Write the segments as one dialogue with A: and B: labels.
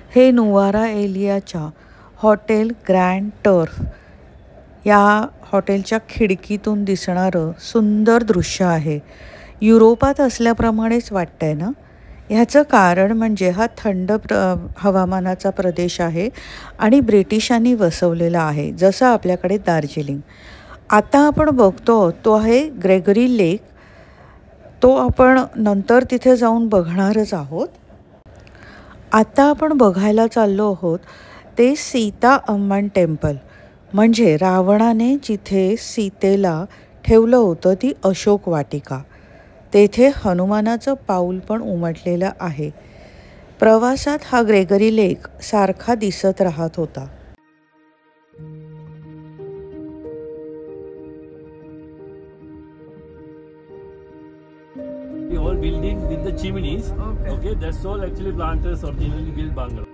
A: हे Nuwara एलियाच्या hotel grand turf या हॉटेलच्या खिडकीतून दिसणारं सुंदर दृश्य आहे. युरोपात असल्याप्रमाणेच वाटतंय ना. ह्याचं कारण म्हणजे हा थंड हवामानाचा प्रदेश आहे आणि ब्रिटिशांनी वसवलेला आहे, जसं आपल्याकडे दार्जिलिंग. आता आपण बघतो तो आहे ग्रेगरी लेक. तो आपण नंतर तिथे जाऊन बघणारच आहोत. आता आपण बघायला चाललो आहोत ते सीता अम्मन टेम्पल, म्हणजे रावणाने जिथे सीतेला ठेवलं होतं ती अशोक वाटिका. तेथे हनुमानाचं पाऊल पण उमटलेलं आहे. प्रवासात हा ग्रेगरी लेक सारखा दिसत राहत होता.
B: The whole building with the chimneys. Okay, that's all actually planters originally built bungalow.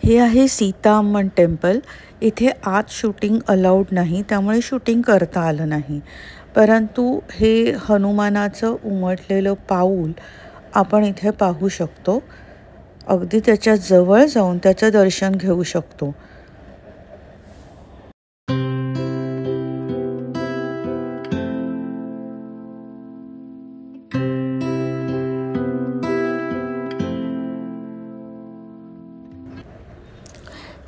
A: हे आहे सीता अम्मन टेम्पल. इथे आत शूटिंग अलाउड नाही, त्यामुळे शूटिंग करता आलं नाही. परंतु हे हनुमानाचं उमटलेलं पाऊल आपण इथे पाहू शकतो. अगदी त्याच्या जवळ जाऊन त्याचं दर्शन घेऊ शकतो.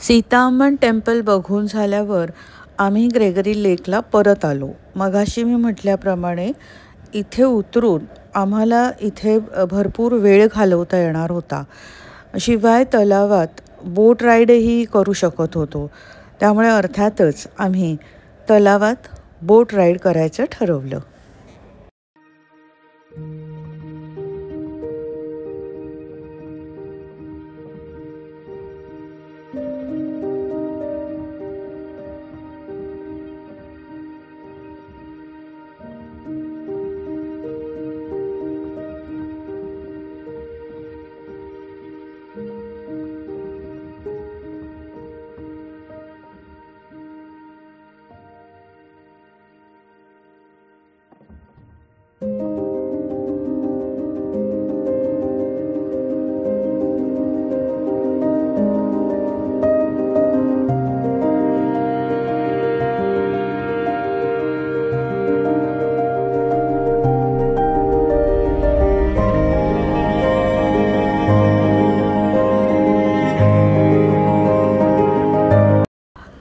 A: सीता अम्मन टेम्पल बघून झाल्यावर आम्ही ग्रेगरी लेकला परत आलो. मगाशी मी म्हटल्याप्रमाणे इथे उतरून आम्हाला इथे भरपूर वेळ घालवता येणार होता. शिवाय तलावात बोट राईडही करू शकत होतो. त्यामुळे अर्थातच आम्ही तलावात बोट राईड करायचं ठरवलं.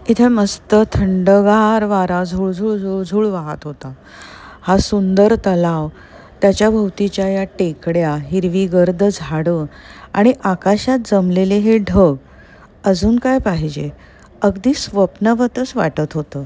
A: इथे मस्त थंडगार वारा झुळझुळ झुळझुळ वाहत होता. हा सुंदर तलाव, त्याच्या भोवतीच्या या टेकड्या, हिरवी गर्द झाडं आणि आकाशात जमलेले हे ढग, अजून काय पाहिजे. अगदी स्वप्नवतच वाटत होतं.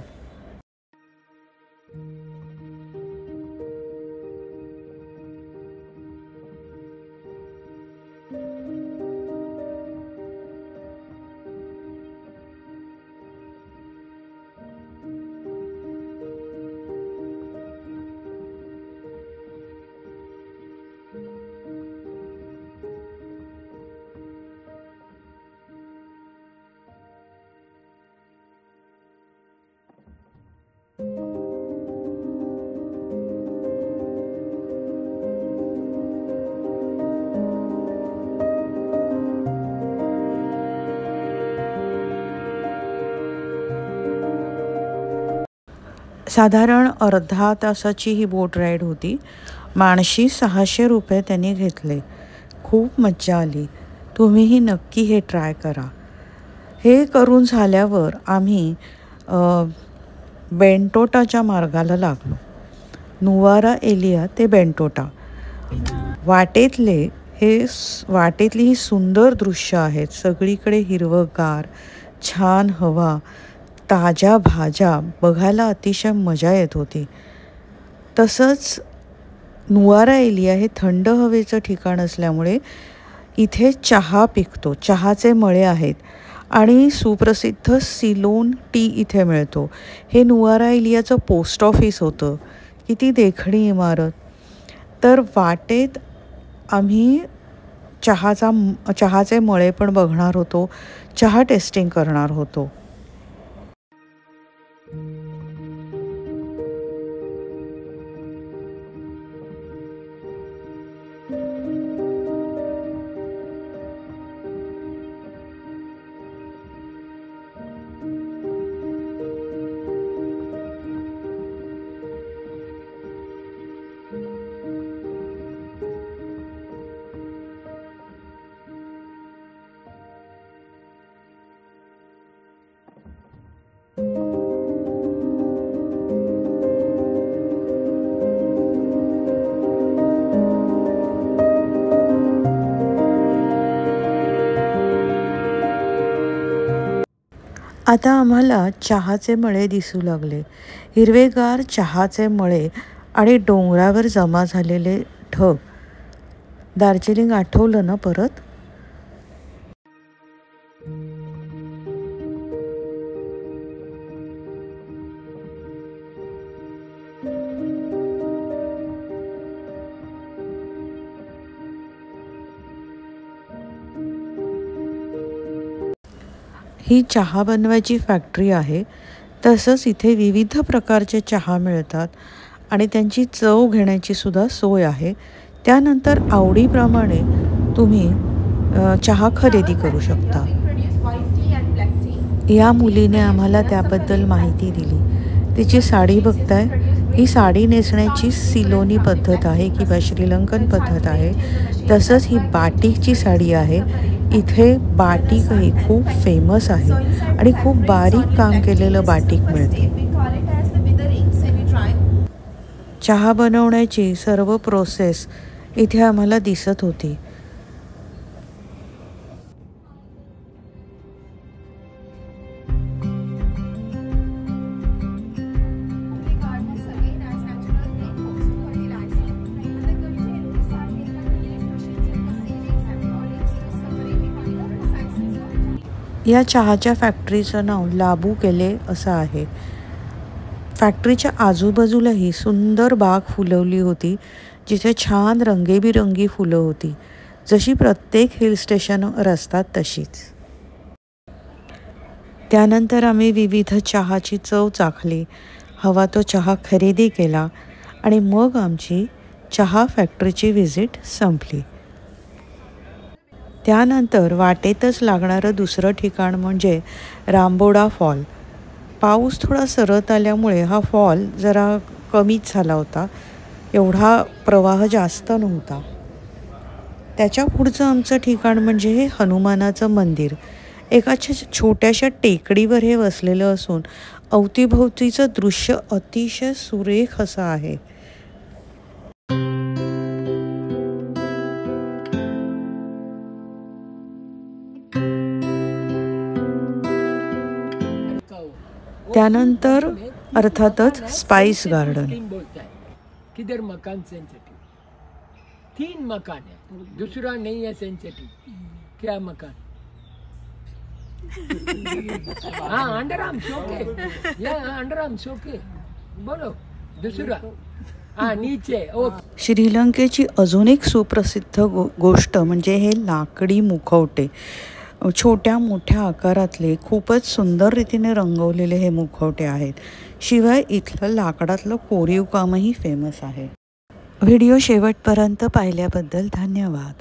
A: साधारण अर्धा तासाची ही बोट राईड होती. माणशी 600 रुपये त्यांनी घेतले. खूप मज्जा आली. तुम्हीही नक्की हे ट्राय करा. हे करून झाल्यावर आम्ही बेंटोटाच्या मार्गाला लागलो. नुवारा एलिया ते बेंटोटा. वाटेतली ही सुंदर दृश्य आहेत. सगळीकडे हिरवंगार, छान हवा, ताज्या भाज्या बघायला अतिशय मजा येत होती. तसंच नुवारा एलिया हे थंड हवेचं ठिकाण असल्यामुळे इथे चहा पिकतो. चहाचे मळे आहेत आणि सुप्रसिद्ध सिलोन टी इथे मिळतो. हे नुवारा एलियाचं पोस्ट ऑफिस होतं. किती देखणी इमारत. तर वाटेत आम्ही चहाचे मळे पण बघणार होतो, चहा टेस्टिंग करणार होतो. आता आम्हाला चहाचे मळे दिसू लागले. हिरवेगार चहाचे मळे आणि डोंगरावर जमा झालेले ढग. दार्जिलिंग आठवलं ना परत. ही चहा बनवायची फॅक्टरी आहे. तसंच इथे विविध प्रकारचे चहा मिळतात आणि त्यांची चव घेण्याची सुद्धा सोय आहे. त्यानंतर आवडीप्रमाणे तुम्ही चहा खरेदी करू शकता. या मुलीने आम्हाला त्याबद्दल माहिती दिली. तिची साडी बघताय. ही साडी नेसण्याची सिलोनी पद्धत आहे किंवा श्रीलंकन पद्धत आहे. तसंच ही बाटिकची साडी आहे. इथे बाटिकही खूप फेमस आहे आणि खूप बारीक काम केलेलं बाटिक मिळते. चहा बनवण्याची सर्व प्रोसेस इथे आम्हाला दिसत होती. या चहाच्या फॅक्टरीचं नाव लाबू केले असं आहे. फॅक्टरीच्या आजूबाजूलाही सुंदर बाग फुलवली होती, जिथे छान रंगीबेरंगी फुलं होती, जशी प्रत्येक हिल स्टेशनवर असतात तशीच. त्यानंतर आम्ही विविध चहाची चव चाखली, हवा तो चहा खरेदी केला आणि मग आमची चहा फॅक्टरीची व्हिजिट संपली. त्यानंतर वाटेतच लागणारं दुसरं ठिकाण म्हणजे रामबोडा फॉल. पाऊस थोडा सरत आल्यामुळे हा फॉल जरा कमीच झाला होता. एवढा प्रवाह जास्त नव्हता. त्याच्या पुढचं आमचं ठिकाण म्हणजे हे हनुमानाचं मंदिर. एका छोट्याशा टेकडीवर हे वसलेलं असून अवतीभोवतीचं दृश्य अतिशय सुरेख असं आहे. त्यानंतर अर्थातच स्पाइस गार्डन.
C: किधर मकान सेंसिटिव 3 मकान है, दूसरा नहीं है सेंसिटिव. क्या मकान? हाँ अंडर आर्म्स ओके. या अंडर आर्म्स ओके. बोलो दूसरा. हाँ नीचे ओके.
A: श्रीलंकेची अजून एक सुप्रसिद्ध गोष्ट म्हणजे हे लाकडी मुखवटे. छोट्या मोठ्या आकारातले खूपच सुंदर रीतीने रंगवलेले हे मुखवटे आहेत. शिवाय इथलं लाकडातलं कोरीव कामही फेमस आहे. व्हिडिओ शेवटपर्यंत पाहिल्याबद्दल धन्यवाद.